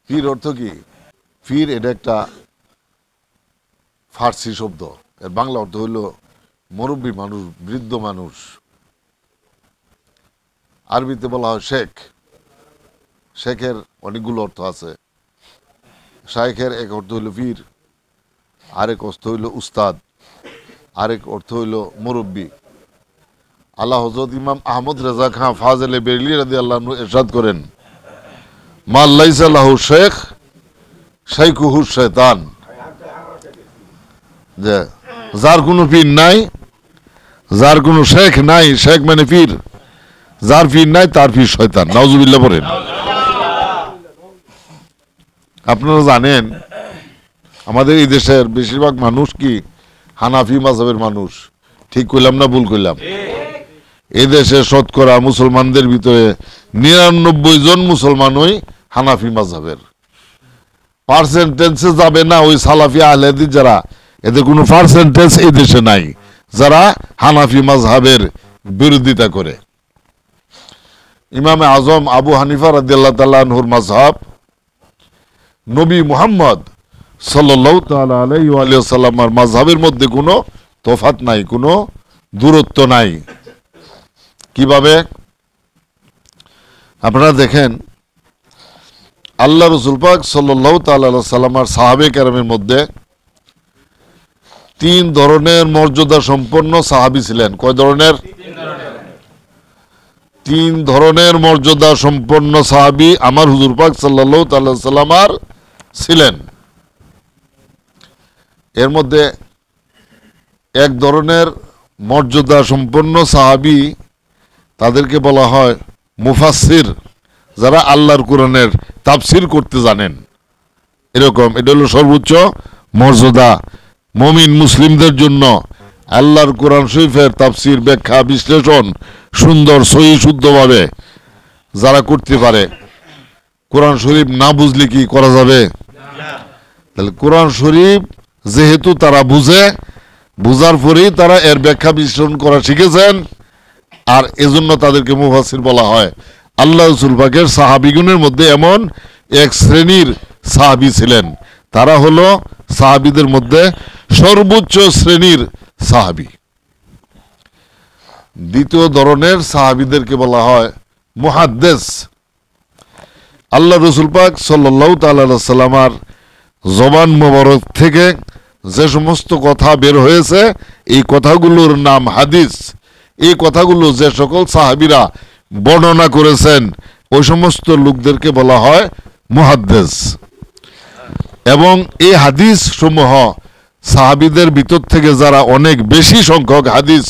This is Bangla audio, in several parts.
পীর অর্থ কি? পীর এটা একটা ফার্সি শব্দ, এর বাংলা অর্থ হইল মুরব্বী মানুষ, বৃদ্ধ মানুষ। আরবিতে বলা হয় শেখ। শেখের অনেকগুলো অর্থ আছে। শায়েখের এক অর্থ হইল পীর, আরেক অর্থ হইল উস্তাদ, আরেক অর্থ হইল মুরব্বী। আল্লাহ হযরত ইমাম আহমদ রেজা খান ফাজলে বেরলি রাদিয়াল্লাহু আনহু ইরশাদ করেন, মা লাইসা লাহু শেখ শাইখুহু শয়তান, যে যার কোনো পীর নাই, যার কোনো শেখ নাই, শেখ মানে পীর, যার পীর নাই তার পীর শয়তান। নাউজুবিল্লাহ বলেন। আপনারা জানেন আমাদের এই দেশের বেশিরভাগ মানুষ কি হানাফি মাযহাবের মানুষ। ঠিক কইলাম না ভুল কইলাম? এই দেশে শতকরা মুসলমানদের ভিতরে ৯৯ জন মুসলমানই হানাফি মাযহাবের। পার্সেন্টেজে যাবে না ওই সালাফি আহলে হাদিস যারা, এদের কোনো পার্সেন্টেজ এই দেশে নাই যারা হানাফি মাযহাবের বিরোধিতা করে। ইমামে আজম আবু হানিফা রাদিয়াল্লাহু তাআলা আনহুর মাযহাব, নবী মুহাম্মদ সাল্লাল্লাহু তাআলা আলাইহি ওয়া সাল্লামের মাযহাবের মধ্যে কোনো তফাৎ নাই, কোনো দূরত্ব নাই। কিভাবে? আপনারা দেখেন আল্লাহ রাসূল পাক সাল্লাল্লাহু তাআলা আলাইহি সাল্লামের সাহাবে কেরামের মধ্যে ৩ ধরনের মর্যাদা সম্পন্ন সাহাবী ছিলেন। কয় ধরনের? ৩ ধরনের মর্যাদা সম্পন্ন সাহাবী আমার হুজুর পাক সাল্লাল্লাহু তাআলা আলাইহি সাল্লামের ছিলেন। এর মধ্যে এক ধরনের মর্যাদা সম্পন্ন সাহাবী, তাদেরকে বলা হয় মুফাসসির, যারা আল্লাহর কোরআনের তাফসীর করতে জানেন। এরকম এটা হলো সর্বোচ্চ মর্যাদা। মুমিন মুসলিমদের জন্য আল্লাহর কোরআন শরীফের তাফসীর, ব্যাখ্যা, বিশ্লেষণ সুন্দর সহি শুদ্ধভাবে যারা করতে পারে। কোরআন শরীফ না বুঝলে কি করা যাবে? তাহলে কোরআন শরীফ যেহেতু তারা বুঝে, বুঝার পরেই তারা এর ব্যাখ্যা বিশ্লেষণ করা শিখেছেন, আর এজন্য তাদেরকে মুফাসসির বলা হয়। আল্লাহ রাসূল পাকের সাহাবীগণের মধ্যে এমন এক শ্রেণীর সাহাবী ছিলেন, তারা হলো সাহাবীদের মধ্যে সর্বোচ্চ শ্রেণীর সাহাবী। দ্বিতীয় ধরনের সাহাবীদেরকে বলা হয় মুহাদ্দিস। আল্লাহ রাসূল পাক সাল্লাল্লাহু তাআলা আলাইহি সাল্লামের জবান মোবারক থেকে যে সমস্ত কথা বের হয়েছে, এই কথাগুলোর নাম হাদিস। এই কথাগুলো যে সকল সাহাবীরা বর্ণনা করেছেন, ওই সমস্ত লোকদেরকে বলা হয় মুহাদ্দিস। এবং এই হাদিস সমূহ সাহাবীদের ভিতর থেকে যারা অনেক বেশি সংখ্যক হাদিস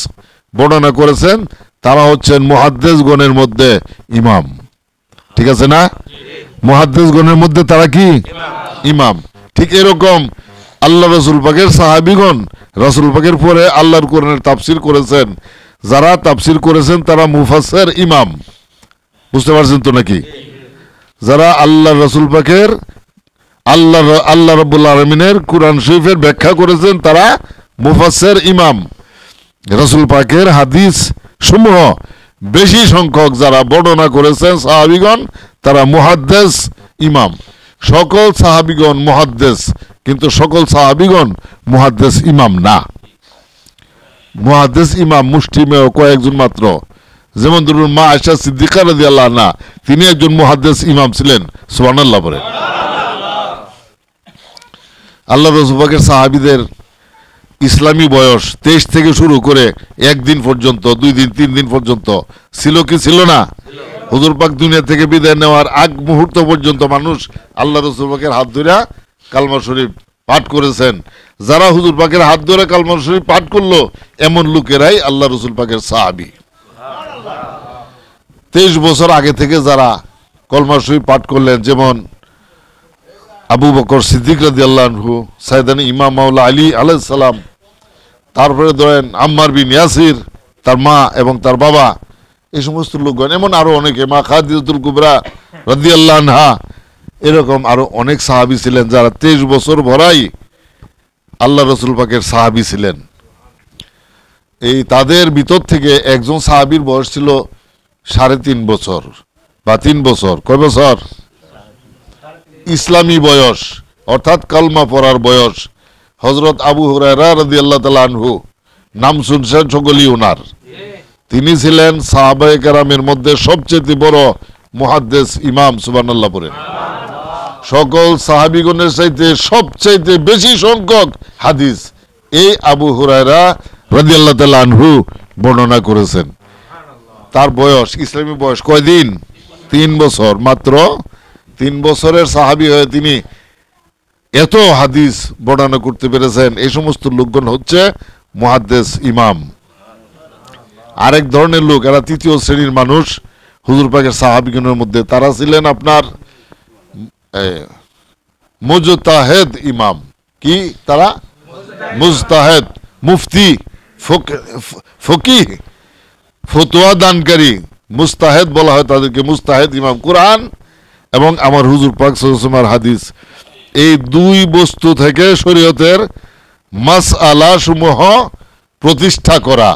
বর্ণনা করেছেন, তারা হচ্ছেন মুহাদ্দিসগণের মধ্যে ইমাম। ঠিক আছে না? মুহাদ্দিসগণের মধ্যে তারা কি? ইমাম। ঠিক এরকম আল্লাহ রাসূল পাকের সাহাবীগণ রাসূল পাকের পরে আল্লাহর কোরআনের তাফসীর করেছেন। যারা তাফসীর করেছেন তারা মুফাসসির, ইমাম। বুঝতে পারছেন তো নাকি? যারা আল্লাহ রাসূল পাকের আল্লাহ রাব্বুল আলামিনের কোরআন শরীফের ব্যাখ্যা করেছেন, তারা মুফাসসির, ইমাম। রাসূল পাকের হাদিস সমূহ বেশি সংখ্যক যারা বর্ণনা করেছেন সাহাবীগণ, তারা মুহাদ্দিস, ইমাম। সকল সাহাবীগণ মুহাদ্দিস, কিন্তু সকল সাহাবীগণ মুহাদ্দিস ইমাম না। মুহাদ্দিস ইমাম মুষ্টিমেয় কয়েকজন মাত্র। যেমন ধরুন মা আয়েশা সিদ্দিকা রাদিয়াল্লাহু আনহা, তিনি একজন মুহাদ্দিস ইমাম ছিলেন। সুবহানাল্লাহ বলেন। আল্লাহ রাসূল পাকের সাহাবীদের ইসলামী বয়স 23 থেকে শুরু করে 1 দিন পর্যন্ত, 2 দিন, 3 দিন পর্যন্ত ছিল কি ছিল না? হুজুর পাক দুনিয়া থেকে বিদায় নেওয়ার আগ মুহূর্ত পর্যন্ত মানুষ আল্লাহ রাসূল পাকের হাত ধরে কালমা শরীফ পাঠ করেছেন। যারা হুজুর পাকের হাত ধরে কালমা শরীফ পাঠ করলো, এমন লোকেরাই আল্লাহ রাসূল পাকের সাহাবী। 23 বছর আগে থেকে যারা কলমা শরীফ পাঠ করলেন, যেমন আবু বকর সিদ্দিক রাদিয়াল্লাহু আনহু, সাইয়েদানা ইমাম মাওলা আলী আলাইহিস সালাম, তারপরে ধরেন আম্মার বিন ইয়াসির, তার মা এবং তার বাবা, এই সমস্ত লোকগণ, এমন আরো অনেকে, মা খাদিজাতুল কুবরা রাদিয়াল্লাহু আনহা, এরকম আরো অনেক সাহাবী ছিলেন যারা 23 বছর ভরাই আল্লাহ রাসূল পাকের সাহাবী ছিলেন। এই তাদের ভিতর থেকে একজন সাহাবীর বয়স ছিল 3.5 বছর বা 3 বছর। কয় বছর? ইসলামী বয়স অর্থাৎ কালমা পড়ার বয়স। হযরত আবু হুরায়রা রাদিয়াল্লাহু তাআলা আনহু, নাম শুনছেন সকলেই ওনার। তিনি ছিলেন সাহাবায়ে কেরামের মধ্যে সবচেয়ে বড় মুহাদ্দিস ইমাম, সুবহানাল্লাহ পড়েন। সকল সাহাবীগণের চাইতে সবচাইতে বেশি সংখ্যক হাদিস এই আবু হুরায়রা রাদিয়াল্লাহু তাআলা আনহু বর্ণনা করেছেন। তার বয়স, ইসলামী বয়স কয়দিন? 3 বছর। মাত্র 3 বছরের সাহাবী হয়ে তিনি এত হাদিস বর্ণনা করতে পেরেছেন। এই সমস্ত লোকগণ হচ্ছে মুহাদ্দিস ইমাম। আরেক ধরনের লোক, এরা তৃতীয় শ্রেণীর মানুষ হুজুর পাকের সাহাবীগণের মধ্যে। তারা ছিলেন আপনার মুজতাহিদ ইমাম। কি তারা? মুজতাহিদ, মুফতি, ফকিহ, ফতোয়া দানকারী। মুস্তাহিদ বলা হয় তাদেরকে, মুস্তাহিদ ইমাম। কোরআন এবং আমার হুজুর পাক সাল্লাল্লাহু আলাইহি ওয়াসাল্লামের হাদিস, এই দুই বস্তু থেকে শরীয়তের মাসআলা সমূহ প্রতিষ্ঠা করা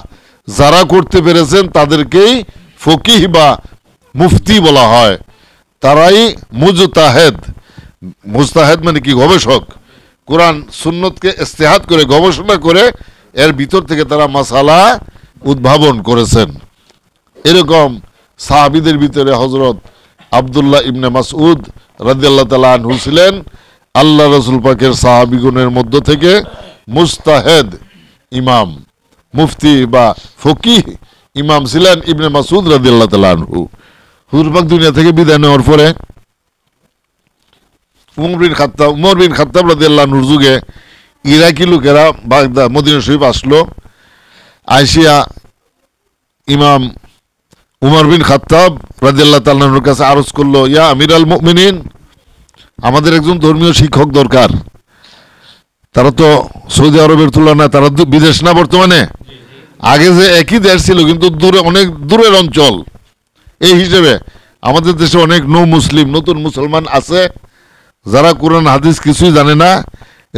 যারা করতে পেরেছেন তাদেরকেই ফকিহ বা মুফতি বলা হয়। তারাই মুজতাহিদ। মুজতাহিদ মানে কি? গবেষক। কোরআন সুন্নতকে ইস্তেহাদ করে, গবেষণা করে এর ভিতর থেকে তারা মাসালা উদ্ভাবন করেছেন। এরকম সাহাবীদের ভিতরে হযরত আব্দুল্লাহ ইবনে মাসউদ রাদিয়াল্লাহু তাআলা আনহু ছিলেন আল্লাহ রাসূল পাকের সাহাবীগণের মধ্য থেকে মুজতাহিদ ইমাম, মুফতি বা ফকিহ ইমাম ছিলেন ইবনে মাসউদ রাদিয়াল্লাহু তাআলা আনহু। হুজুর পাক দুনিয়া থেকে বিদায় নেওয়ার পরে উমর বিন খাত্তাব রাদিয়াল্লাহু আনহুর যুগে ইরাকি লোকেরা বাগদাদ, মদিনা শরীফ আসলো। আইসিয়া ইমাম উমর বিন খাত্তাব রাদিয়াল্লাহু তাআলা আনহুর কাছে আরজ করলো, ইয়া আমিরাল মুমিনিন, আমাদের একজন ধর্মীয় শিক্ষক দরকার। তারা তো সৌদি আরবের তুলনায় তারা বিদেশ না বর্তমানে, আগে যে একই দেশ ছিল কিন্তু দূরে, অনেক দূরের অঞ্চল। এই হিসেবে আমাদের দেশে অনেক মুসলিম, নতুন মুসলমান আছে যারা কোরআন হাদিস কিছুই জানে না।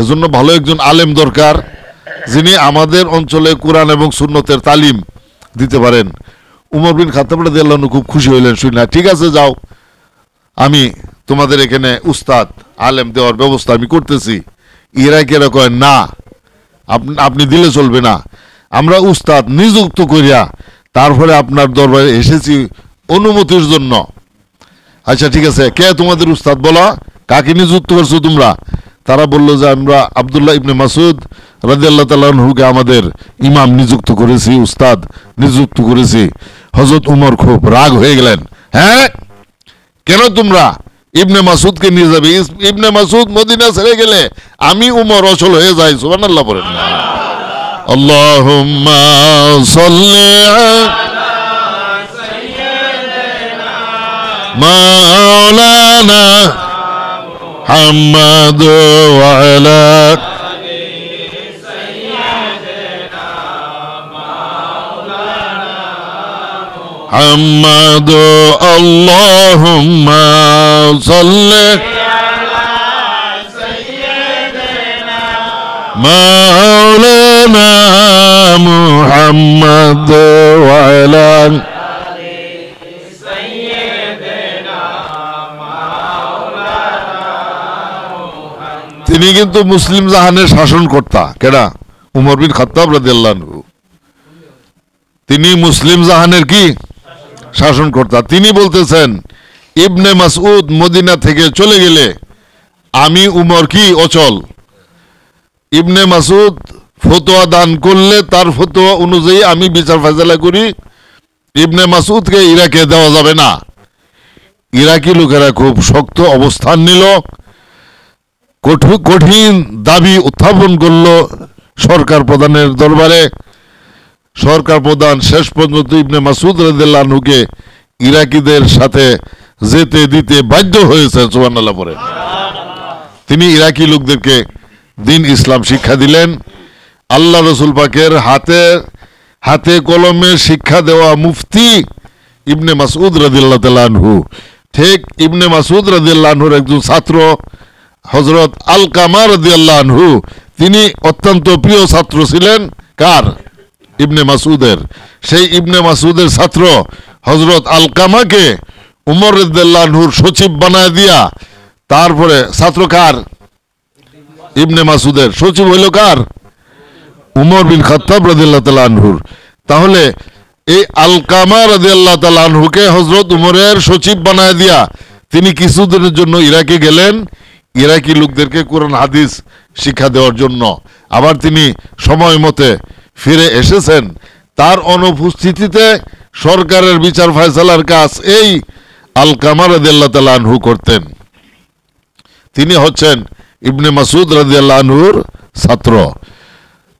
এজন্য ভালো একজন আলেম দরকার যিনি আমাদের অঞ্চলে কোরআন এবং সুন্নতের তালিম দিতে পারেন। উমর বিন খাত্তাব রাদিয়াল্লাহু আনহু খুব খুশি হইলেন শুনে, ঠিক আছে যাও, আমি তোমাদের এখানে উস্তাদ আলেম দেওয়ার ব্যবস্থা আমি করতেছি। ইরাকেরা কয় না, আপনি দিলে চলবে না, আমরা উস্তাদ নিযুক্ত করিয়া তারপরে আপনার দরবারে এসেছি অনুমতির জন্য। আচ্ছা ঠিক আছে, কে তোমাদের উস্তাদ বলো, কাকে নিযুক্ত করছো তোমরা? তারা বলল যে আমরা আব্দুল্লাহ ইবনে মাসউদ রাদিয়াল্লাহু তাআলা আনহুকে আমাদের ইমাম নিযুক্ত করেছি, উস্তাদ নিযুক্ত করেছি। হযরত উমর খুব রাগ হয়ে গেলেন, হ্যাঁ কেন তোমরা ইবনে মাসউদকে নিয়ে যাবে? ইবনে মাসউদ মদিনা ছেড়ে গেলে আমি উমর অচল হয়ে যাই। সুবহানাল্লাহ বলেন। আল্লাহুম্মা সাল্লি আলা সাইয়্যিদিনা মাওলানা মুহাম্মাদ ওয়া আলা আলি সাইয়্যিদিনা মাওলানা মুহাম্মাদ। আল্লাহুম্মা সাল্লি আলা সাইয়্যিদিনা মাওলানা মুহাম্মাদ ওয়া আলা আলি সাইয়্যিদিনা মাওলানা মুহাম্মাদ। তিনি কিন্তু মুসলিম জাহানের শাসনকর্তা। কেডা? উমর বিন খাত্তাব রাদিয়াল্লাহু আনহু। তিনি মুসলিম জাহানের কি শাসনকর্তা। তিনি বলতেছেন ইবনে মাসউদ মদিনা থেকে চলে গেলে আমি উমর কি অচল। ইবনে মাসউদ ফতোয়া দান করলে তার ফতোয়া অনুযায়ী আমি বিচার ফায়সালা করি। ইবনে মাসউদকে ইরাকে দেওয়া যাবে না। ইরাকি লোকেরা খুব শক্ত অবস্থান নিল, কঠিন দাবি উত্থাপন করলো সরকার প্রধানের দরবারে। সরকার প্রধান শেষ পর্যন্ত ইবনে মাসউদ রাদিয়াল্লাহু আনহুকে ইরাকিদের সাথে যেতে দিতে বাধ্য হয়েছেন। সুবহানাল্লাহ পড়েন। তিনি ইরাকি লোকদেরকে দিন ইসলাম শিক্ষা দিলেন। আল্লাহ রাসূল পাকের হাতে কলমে শিক্ষা দেওয়া মুফতি ইবনে মাসউদ রাদিয়াল্লাহু তাআলা আনহু। ঠিক ইবনে মাসউদ রাদিয়াল্লাহু আনহুর একজন ছাত্র হযরত আলকামা রাদিয়াল্লাহু আনহু, তিনি অত্যন্ত প্রিয় ছাত্র ছিলেন। কার? ইবনে মাসউদের। সেই ইবনে মাসউদের ছাত্র হযরত আলকামাকে উমর রাদিয়াল্লাহু আনহুর সচিব বানায় দিয়া তারপরে ছাত্র কার? ইবনে মাসুদের। সচিব হইল কার? উমর বিন খাত্তাব রাদিয়াল্লাহু তাআলা আনহুর। তাহলে এই আলকামা রাদিয়াল্লাহু তাআলা আনহুকে হযরত উমরের সচিব বানায় দিয়া তিনি কিছুদিনের জন্য ইরাকে গেলেন, ইরাকি লোকদেরকে কোরআন হাদিস শিক্ষা দেওয়ার জন্য। আবার তিনি সময় মতে ফিরে এসেছেন। তার অনুপস্থিতিতে সরকারের বিচার ফয়সালার কাজ এই আলকামা রাদিয়াল্লাহু তাআলা আনহু করতেন। তিনি হচ্ছেন ইবনে মাসুদ রাদিয়াল্লাহু আনহুর ছাত্র।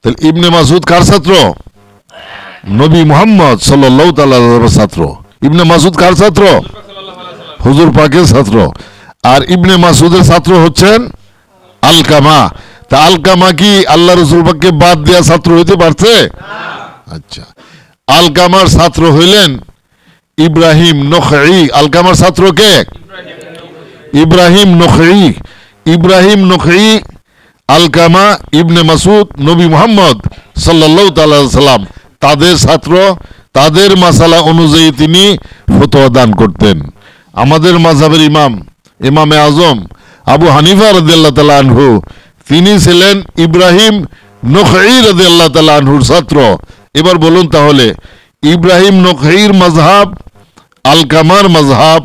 তাহলে ইবনে মাসুদ কার ছাত্র? নবী মুহাম্মদ সাল্লাল্লাহু তাআলা আলাইহি ছাত্র। ইবনে মাসুদ কার ছাত্র? হুজুর পাকের ছাত্র। আর ইবনে মাসুদের ছাত্র হচ্ছেন আলকামা। তা আলকামা কি আল্লাহ রাসূল পাককে বাদ দেয়া ছাত্র হইতে পারছে? আচ্ছা, আলকামার ছাত্র হইলেন ইব্রাহিম নখঈ। আলকামার ছাত্র কে? ইব্রাহিম নখঈ। ইব্রাহিম নখঈ, আলকামা, ইবনে মাসুদ, নবী মুহাম্মদ সাল্লাল্লাহু তাআলা আলাইহি সাল্লাম তাদের ছাত্র। তাদের মাসালা অনুযায়ী তিনি ফতোয়া দান করতেন। আমাদের মাযহাবের ইমাম, ইমামে আজম আবু হানিফা রাদিয়াল্লাহু তাআলা আনহু, তিনি ছিলেন ইব্রাহিম নখঈ রাদিয়াল্লাহু তাআলা আনহুর ছাত্র। এবার বলুন তাহলে ইব্রাহিম নখঈর মাযহাব, আলকামার মাযহাব,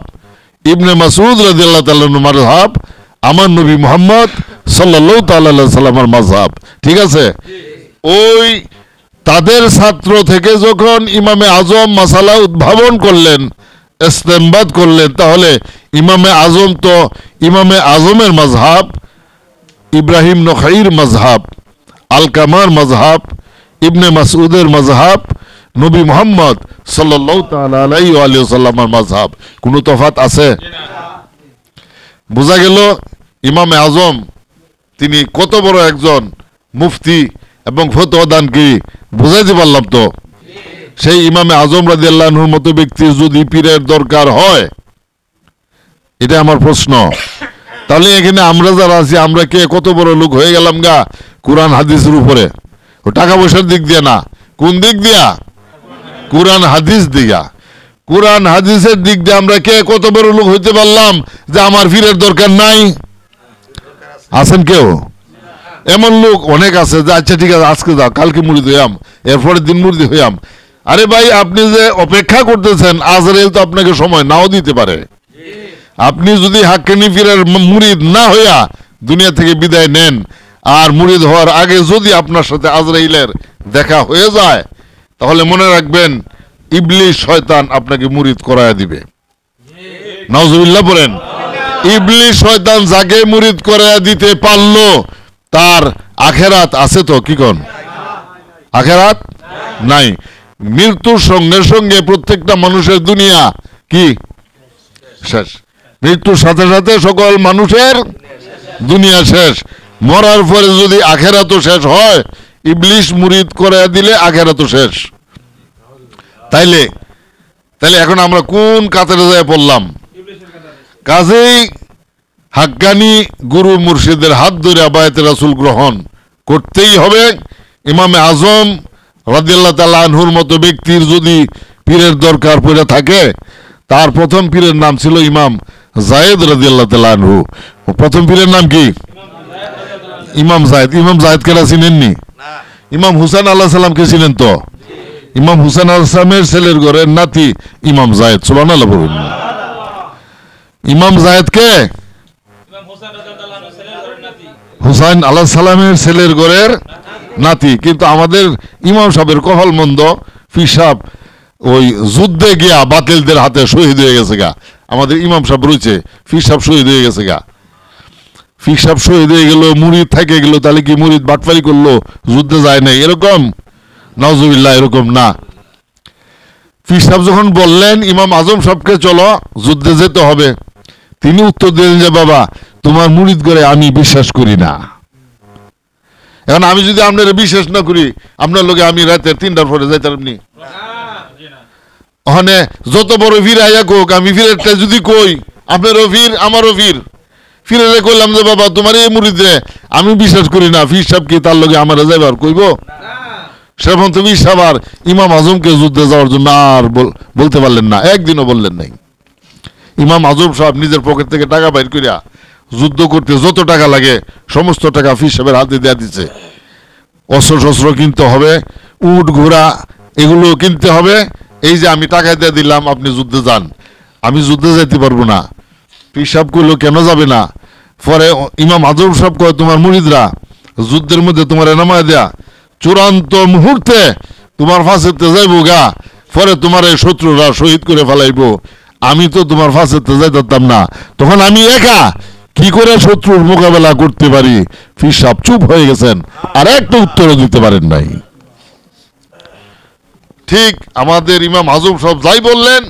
ইবনে মাসুদ রাদিয়াল্লাহু তাআলা আনহুর মাযহাব, আমার নবী মুহাম্মদ সাল্লাল্লাহু তাআলা আলাইহি সাল্লামের মাযহাব, ঠিক আছে? ওই তাদের ছাত্র থেকে যখন ইমামে আজম মাসালা উদ্ভাবন করলেন, ইস্তেমবাদ করলেন, তাহলে ইমামে আজম তো ইমামে আজমের মাযহাব, ইব্রাহিম নখঈর মাযহাব, আলকামার মাযহাব, ইবনে মাসউদের মাযহাব, নবী মুহাম্মদ সাল্লাল্লাহু তাআলা আলাইহি ওয়া সাল্লামের মাযহাব। কোনো তফাৎ আছে? বোঝা গেল ইমামে আজম তিনি কত বড় একজন মুফতি এবং ফতোয়া দানকারী। বুঝাইতে পারলাম তো? সেই ইমামে আজম রাদিয়াল্লাহু আনহুর মতো ব্যক্তির যদি পীরের দরকার হয়, এটা আমার প্রশ্ন, তাহলে এখানে আমরা যারা আছি আমরা কে কত বড় লোক হয়ে গেলাম গা কোরআন হাদিসের উপরে? ও টাকা পয়সার দিক দিয়া না। কোন দিক দিয়া? কোরআন হাদিস দিয়া। কোরআন হাদিসের দিক দিয়ে আমরা কে কত বড় লোক হইতে পারলাম যে আমার পীরের দরকার নাই? আছেন কেউ? এমন লোক অনেক আছে যে আচ্ছা ঠিক আছে আজকে যাও, কালকে মুরিদ হইয়াম, এরপরের দিন মুরিদ হইয়াম। আরে ভাই, আপনি যে অপেক্ষা করতেছেন, আজরাইল তো আপনাকে সময় নাও দিতে পারে। আপনি যদি হাক্কানি পীরের মুরিদ না হইয়া দুনিয়া থেকে বিদায় নেন, আর মুরিদ হওয়ার আগে যদি আপনার সাথে আজরাইলের দেখা হয়ে যায়, তাহলে মনে রাখবেন ইবলিস শয়তান আপনাকে মুরিদ করায়া দিবে। নাউজুবিল্লাহ বলেন। ইবলিস শয়তান যাকে মুরিদ করায়া দিতে পারলো তার আখেরাত আছে তো? কি কোন আখেরাত নাই? মৃত্যুর সঙ্গে সঙ্গে প্রত্যেকটা মানুষের দুনিয়া কি শেষ। মৃত্যুর সাথে সাথে সকল মানুষের দুনিয়া শেষ। মরার পরে যদি আখেরাতও শেষ হয়, ইবলিস মুরিদ করায়া দিলে আখেরাতও শেষ। তাইলে এখন আমরা কোন কাতারে যায় পড়লাম? কাজেই হাক্কানি গুরু মুর্শিদের হাত ধরে বায়াতে রাসূল গ্রহণ করতেই হবে। ইমামে আজম রাদিয়াল্লাহু তাআলা আনহুর মতো ব্যক্তির যদি পীরের দরকার পড়ে থাকে, তার প্রথম পীরের নাম ছিল ইমাম যায়েদ রাদিয়াল্লাহু তাআলা আনহু। প্রথম পীরের নাম কি? ইমাম যায়েদ। ইমাম যায়েদ কেরা চিনেননি? ইমাম হুসাইন আলাইহিস সালামকে চিনেন তো? ইমাম হুসাইন আলাইহিস সালামের ছেলের ঘরের নাতি ইমাম যায়েদ। সুবহানাল্লাহ বলুন। ইমাম যায়েদ কে? হুসাইন আলাইহিস সালামের ছেলের ঘরের নাতি। কিন্তু আমাদের ইমাম সাহেবের কপাল মন্দ, পীর সাহেব ওই যুদ্ধে গিয়া বাতিলদের হাতে শহীদ হয়ে গেছে গা। আমাদের ইমাম সাহেব রয়েছে, পীর সাহেব শহীদ হয়ে গেছে গা। পীর সাহেব শহীদ হয়ে গেল, মুরিদ থেকে গেল, তাহলে কি মুরিদ বাটপারি করলো, যুদ্ধে যায় নাই? এরকম নাউজুবিল্লাহ, এরকম না। পীর সাহেব যখন বললেন ইমাম আজম সাহেবকে চলো যুদ্ধে যেতে হবে, তিনি উত্তর দিলেন যে বাবা, তোমার মুরিদ করে আমি বিশ্বাস করি না। এখন আমি যদি আপনার বিশ্বাস না করি, আপনার লোকে আমি রাতে 3টার পরে যাইতাম নি? ওখানে যত বড় ভিড় আইয়া কোক, আমি ভিড়েরটা যদি কই আপনারও ভিড় আমারও ভিড়, ফিরে কইলাম যে বাবা তোমার এই মুরিদে আমি বিশ্বাস করি না, পীর সাহেব কি তার লগে আমার যাইবার কইব? সেরকম তো পীর সাহেব আর ইমাম আজমকে যুদ্ধে যাওয়ার জন্য আর বলতে পারলেন না, একদিনও বললেন নাই। ইমাম আজম সাহেব নিজের পকেট থেকে টাকা বাইর করিয়া যুদ্ধ করতে যত টাকা লাগে সমস্ত টাকা ফির সাহেবের হাতে দেওয়া দিচ্ছে। অস্ত্র শস্ত্র কিনতে হবে, উট ঘোড়া এগুলো কিনতে হবে। এই যে আমি টাকা দিয়ে দিলাম, আপনি যুদ্ধে যান, আমি যুদ্ধে যেতে পারবো না। পীর সাহেব কইলো কেন যাবে না? পরে ইমাম আজম সাহেব কয় তোমার মুরিদরা যুদ্ধের মধ্যে তোমার নামায় দেয়া চূড়ান্ত মুহূর্তে তোমার ফাঁসিতে যাইব গা, পরে তোমার এই শত্রুরা শহীদ করে ফেলাইব। আমি তো তোমার ফাঁসিতে যাইতাম না, তখন আমি একা কি করে শত্রুর মোকাবেলা করতে পারি? পীর সাহেব চুপ হয়ে গেছেন, আর একটা উত্তরও দিতে পারেন নাই। ঠিক আমাদের ইমাম আজম সাহেব যাই বললেন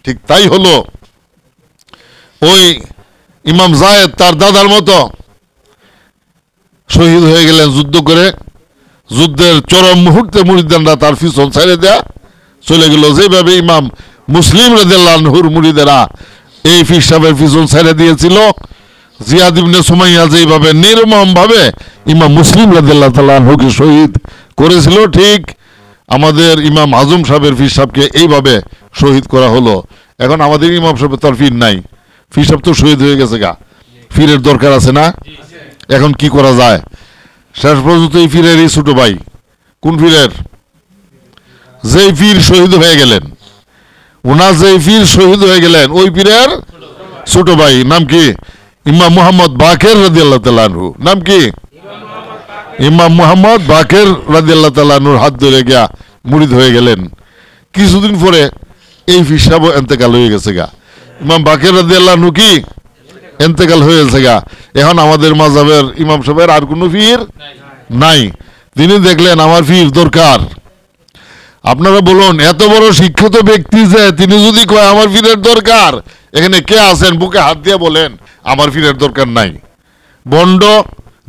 ঠিক তাই হলো। ওই ইমাম জায়েদ তার দাদার মতো শহীদ হয়ে গেলেন যুদ্ধ করে। যুদ্ধের চরম মুহূর্তে মুরিদানরা তার পিছন ছেড়ে দেয়া চলে গেল। যেভাবে ইমাম মুসলিম রাদিয়াল্লাহু আনহুর মুরিদেরা এই পীর সাহেবের পিছন ছেড়ে দিয়েছিল, জিয়াদ ইবনে সুমাইয়া যেভাবে নির্মম ভাবে ইমাম মুসলিম রাদিয়াল্লাহু তাআলা আনহুকে শহীদ করেছিল, ঠিক আমাদের ইমাম আজম সাহেবের পীর সাহেবকে এইভাবে শহীদ করা হলো। এখন আমাদের ইমাম সাহেব তার পীর নাই, পীর সাহেব তো শহীদ হয়ে গেছে গা, পীরের দরকার আছে না? এখন কি করা যায়? শেষ পর্যন্ত এই পীরেরই ছোট ভাই, কোন পীরের? যেই পীর শহীদ হয়ে গেলেন, ওনার যেই পীর শহীদ হয়ে গেলেন ওই পীরের ছোট ভাই, নাম কি? ইমাম মুহাম্মদ বাকের রাদিয়াল্লাহু তাআলা আনহু। নাম কি? ইমাম মুহাম্মদ বাকের রাদিয়াল্লাহু তাআলা আনহুর হাত ধরে গিয়া মুরিদ হয়ে গেলেন। কিছুদিন পরে এই পীর সাহেব ইন্তেকাল হয়ে গেছে গা। ইমাম বাকের রাদিয়াল্লাহু আনহু কি ইন্তেকাল হয়ে গেছে গা। এখন আমাদের মাযহাবের ইমাম সাহেবের আর কোনো পীর নাই। তিনি দেখলেন আমার পীর দরকার। আপনারা বলুন, এত বড় শিক্ষিত ব্যক্তি যে তিনি যদি কয় আমার পীরের দরকার, এখানে কে আছেন বুকে হাত দিয়ে বলেন আমার পীরের দরকার নাই? বন্ড,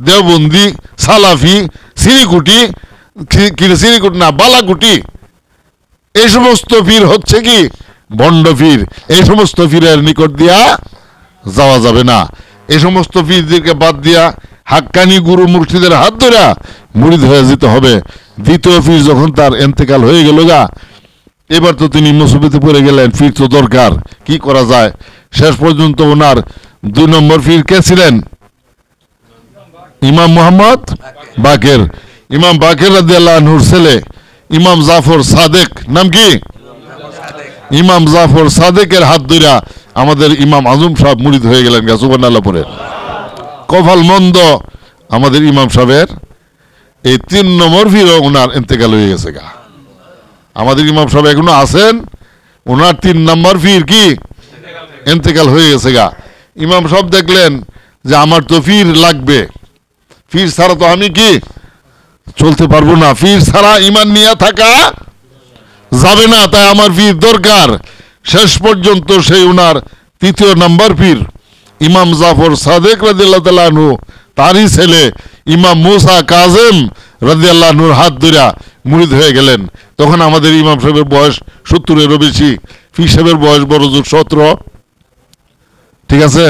দেওবন্দি, সালাফি, সিরিকুটি, সিরিকুটি না বালাকুটি, এই সমস্ত পীর হচ্ছে কি বন্ড পীর। এই সমস্ত পীরের নিকট দিয়া যাওয়া যাবে না। এই সমস্ত পীরদেরকে বাদ দিয়া হাক্কানি গুরু মুর্শিদের হাত ধরে মুরিদ হয়ে যেতে হবে। দ্বিতীয় পীর যখন তার ইন্তেকাল হয়ে গেল গা, এবার তো তিনি মুসিবতে পড়ে গেলেন, পীর তো দরকার, কি করা যায়? শেষ পর্যন্ত ওনার 2 নম্বর পীর কে ছিলেন? ইমাম মুহাম্মদ বাকের। ইমাম বাকের রাদিয়াল্লাহু আনহুর ছেলে ইমাম জাফর সাদেক, নাম কি? ইমাম জাফর সাদেকের হাত ধরে আমাদের ইমাম আজম সাহেব মুরিদ হয়ে গেলেন গা। সুবহানাল্লাহ পড়ে। কপাল মন্দ আমাদের ইমাম সাহেবের, এই 3 নম্বর পীরও ওনার ইন্তেকাল হয়ে গেছে গা। আমাদের ইমাম সাহেব এখনো আছেন, ওনার 3 নম্বর পীর কি ইন্তেকাল হয়ে গেছে গা। ইমাম সাহেব দেখলেন যে আমার তো পীর লাগবে, পীর ছাড়া তো আমি কি চলতে পারবো না, পীর ছাড়া ঈমান নিয়ে থাকা যাবে না, তাই আমার পীর দরকার। শেষ পর্যন্ত সেই ওনার 3য় নম্বর পীর ইমাম জাফর সাদেক রাদিয়াল্লাহু তাআলা আনহু, তারই ছেলে ইমাম মুসা কাজেম রাদিয়াল্লাহু আনহুর হাত ধরে মুরিদ হয়ে গেলেন। তখন আমাদের ইমাম সাহেবের বয়স 70-এরও বেশি, পীর সাহেবের বয়স বড় জোর 17, ঠিক আছে,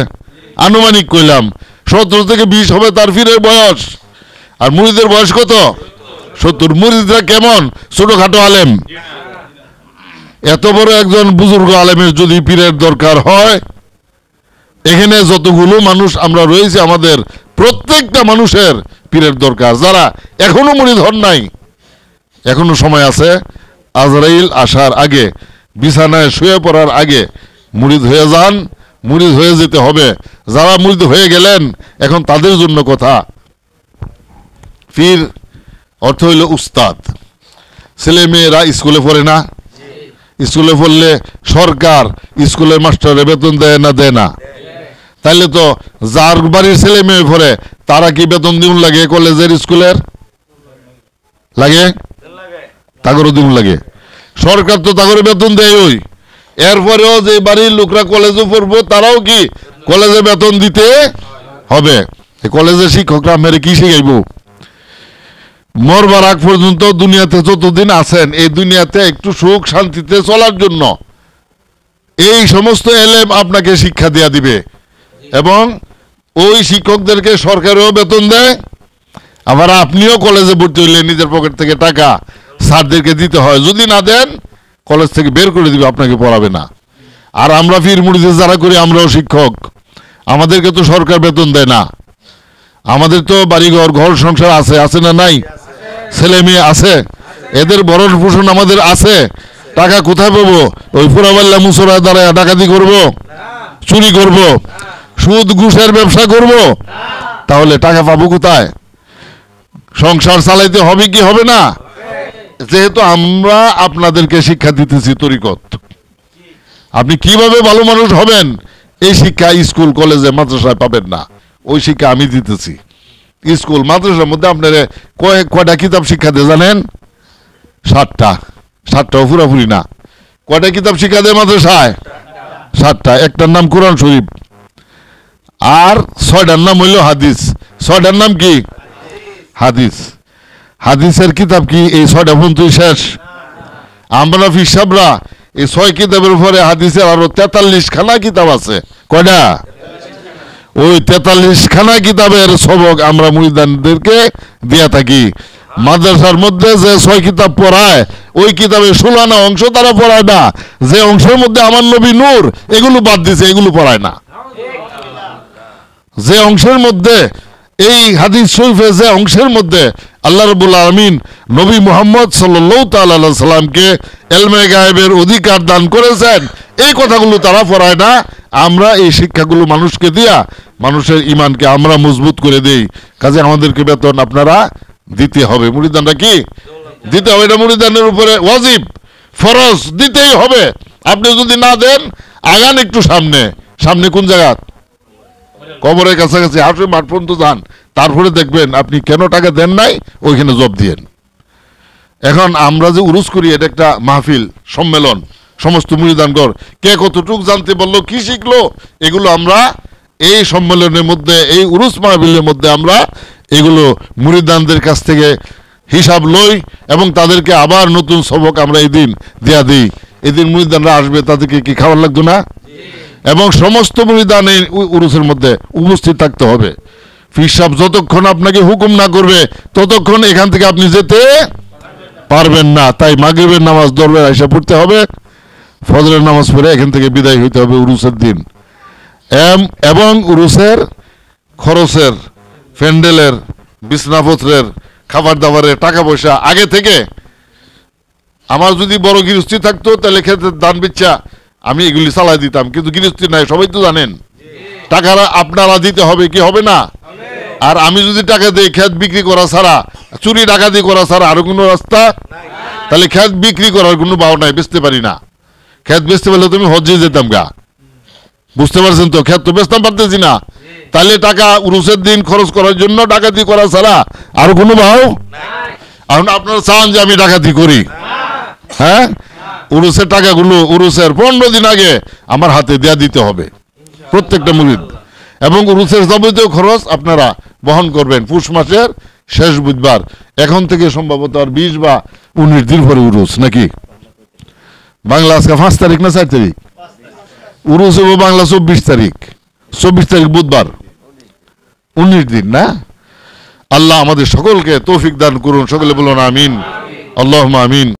আনুমানিক কইলাম 17 থেকে 20 হবে তার পীরের বয়স। আর মুরিদের বয়স কত? 70। মুরিদরা কেমন? ছোটখাটো আলেম। এত বড় একজন বুজুর্গ আলেমের যদি পীরের দরকার হয়, এখানে যতগুলো মানুষ আমরা রয়েছি আমাদের প্রত্যেকটা মানুষের পীরের দরকার। যারা এখনো মুরিদ হন নাই, এখনো সময় আছে। আজরাইল আসার আগে, বিছানায় শুয়ে পড়ার আগে মুরিদ হয়ে যান, মুরিদ হয়ে যেতে হবে। যারা মুরিদ হয়ে গেলেন এখন তাদের জন্য কথা। পীর অর্থ হইল উস্তাদ। ছেলে মেয়েরা স্কুলে পড়ে না? স্কুলে পড়লে সরকার স্কুলের মাস্টারের বেতন দেয় না? দেয় না। তাইলে তো যার বাড়ির ছেলে মেয়ে পড়ে তারা কি বেতন দিউন লাগে? কলেজের স্কুলের লাগে? তাগরও দিউন লাগে। সরকার তো তাগরে বেতন দেয়। ওই এরপরেও যে বাড়ির লোকরা কলেজে পড়বো তারাও কি কলেজে বেতন দিতে হবে। কলেজের শিক্ষকরা মেরে কি শিখাইব? মরবার আগ পর্যন্ত দুনিয়াতে যতদিন আছেন, এই দুনিয়াতে একটু সুখ শান্তিতে চলার জন্য এই সমস্ত এলেম আপনাকে শিক্ষা দেয়া দিবে। এবং ওই শিক্ষকদেরকে সরকারেও বেতন দেয়, আবার আপনিও কলেজে ভর্তি হইলে নিজের পকেট থেকে টাকা স্যারদেরকে দিতে হয়। যদি না দেন কলেজ থেকে বের করে দিবে, আপনাকে পড়াবে না। আর আমরা পীর মুরিদ যারা করি আমরাও শিক্ষক, আমাদেরকে তো সরকার বেতন দেয় না, আমাদের তো বাড়িঘর ঘর সংসার আছে, আছে না নাই? ছেলে মেয়ে আছে, এদের ভরণ পোষণ আমাদের আছে। টাকা কোথায় পাবো? ওই পুরাবাল্লা মুসরা দ্বারা ডাকাতি করব, চুরি করব, সুদ ঘুষের ব্যবসা করব? তাহলে টাকা পাবো কোথায়? সংসার চালাইতে হবে কি হবে না? যেহেতু আমরা আপনাদেরকে শিক্ষা দিতেছি তরিকত, আপনি কিভাবে ভালো মানুষ হবেন এই শিক্ষা স্কুল কলেজে মাদ্রাসায় পাবেন না, ওই শিক্ষা আমি দিতেছি। স্কুল মাদ্রাসার মধ্যে আপনার কয়টা কিতাব শিক্ষা দেয় জানেন? 7টা। 7টাও পুরাপুরি না। কয়টা কিতাব শিক্ষা দেয় মাদ্রাসায়? 7টা। একটার নাম কোরআন শরীফ, আর 6টার নাম হইল হাদিস। 6টার নাম কি? হাদিস। হাদিসের কিতাব কি এই 6টা পর্যন্ত শেষ? আমরা ফিসাবরা এই 6 কিতাবের উপরে হাদিসের আরো 43 খানা কিতাব আছে। কয়টা? ওই 43 খানা কিতাবের সবক আমরা মুরিদানদেরকে দিয়া থাকি। মাদ্রাসার মধ্যে যে 6 কিতাব পড়ায়, ওই কিতাবের 16 আনা অংশ তারা পড়ায় না। যে অংশের মধ্যে আমার নবী নূর, এগুলো বাদ দিছে, এগুলো পড়ায় না। যে অংশের মধ্যে এই হাদিস শরীফে, যে অংশের মধ্যে আল্লাহ রাব্বুল আলামিন নবী মুহাম্মদ সাল্লাল্লাহু তাআলা আলাইহি সাল্লামকে ইলমে গায়েবের অধিকার দান করেছেন, এই কথাগুলো তারা পড়ায় না। আমরা এই শিক্ষাগুলো মানুষকে দিয়া মানুষের ঈমানকে আমরা মজবুত করে দেই। কাজে আমাদেরকে বেতন আপনারা দিতে হবে। মুরিদানরা কি দিতে হবে? এটা মুরিদানের উপরে ওয়াজিব, ফরজ, দিতেই হবে। আপনি যদি না দেন, আগান একটু সামনে। সামনে কোন জায়গা? কবরের কাছাকাছি হাসে মাঠ পর্যন্ত যান, তারপরে দেখবেন আপনি কেন টাকা দেন নাই, ওইখানে জব দিয়েন। এখন আমরা যে উরুস করি, এটা একটা মাহফিল, সম্মেলন, সমস্ত মুরিদানগর কে কতটুক জানতে পারলো, কি শিখলো, এগুলো আমরা এই সম্মেলনের মধ্যে, এই উরুস মাহফিলের মধ্যে আমরা এগুলো মুরিদানদের কাছ থেকে হিসাব লই এবং তাদেরকে আবার নতুন সবক আমরা এই দিন দেয়া দিই। এদিন মুরিদানরা আসবে, তাদেরকে কি খাবার লাগতো না? এবং সমস্ত মুরিদান এই উরুসের মধ্যে উপস্থিত থাকতে হবে। পীর সাহেব যতক্ষণ আপনাকে হুকুম না করবে, ততক্ষণ এখান থেকে আপনি যেতে পারবেন না। তাই মাগরিবের নামাজ দরবারে আইসা পড়তে হবে, ফজরের নামাজ পড়ে এখান থেকে বিদায় হইতে হবে উরুসের দিন। এবং উরুসের খরচের, প্যান্ডেলের, বিছনাপত্রের, খাবার দাবারের টাকা পয়সা আগে থেকে, আমার যদি বড় গৃহস্থী থাকতো তাহলে ক্ষেতের দান বিচ্ছা আমি এগুলি চালাই দিতাম, কিন্তু গৃহস্থী নাই, সবাই তো জানেন। টাকাটা আপনারা দিতে হবে কি হবে না? আর আমি যদি টাকা দিই, ক্ষেত বিক্রি করা ছাড়া, চুরি ডাকাতি করা ছাড়া আরো কোনো রাস্তা? তাহলে ক্ষেত বিক্রি করার কোনো বাও নাই, বেচতে পারি না। ক্ষেত বেচতে পারলে তুমি হজ্জে যেতাম গা, বুঝতে পারছেন তো? ক্ষেত তো বেচতাম পারতেছি না, তাহলে টাকা উরুসের দিন খরচ করার জন্য ডাকাতি করা ছাড়া আর কোনো বাও? এখন আপনারা চান যে আমি ডাকাতি করি? হ্যাঁ, উরুসের টাকাগুলো উরুসের 15 দিন আগে আমার হাতে দেয়া দিতে হবে প্রত্যেকটা মুরিদ। এবং উরুসের যাবতীয় খরচ আপনারা বহন করবেন। পুষ মাসের শেষ বুধবার, এখন থেকে সম্ভবত আর 20 বা 19 দিন পরে উরুস, নাকি? বাংলা আজকে 5 তারিখ না 4 তারিখ? উরুস হবে বাংলা 24 তারিখ। 24 তারিখ বুধবার, 19 দিন না? আল্লাহ আমাদের সকলকে তৌফিক দান করুন। সকলে বলুন আমিন, আল্লাহুম্মা আমিন।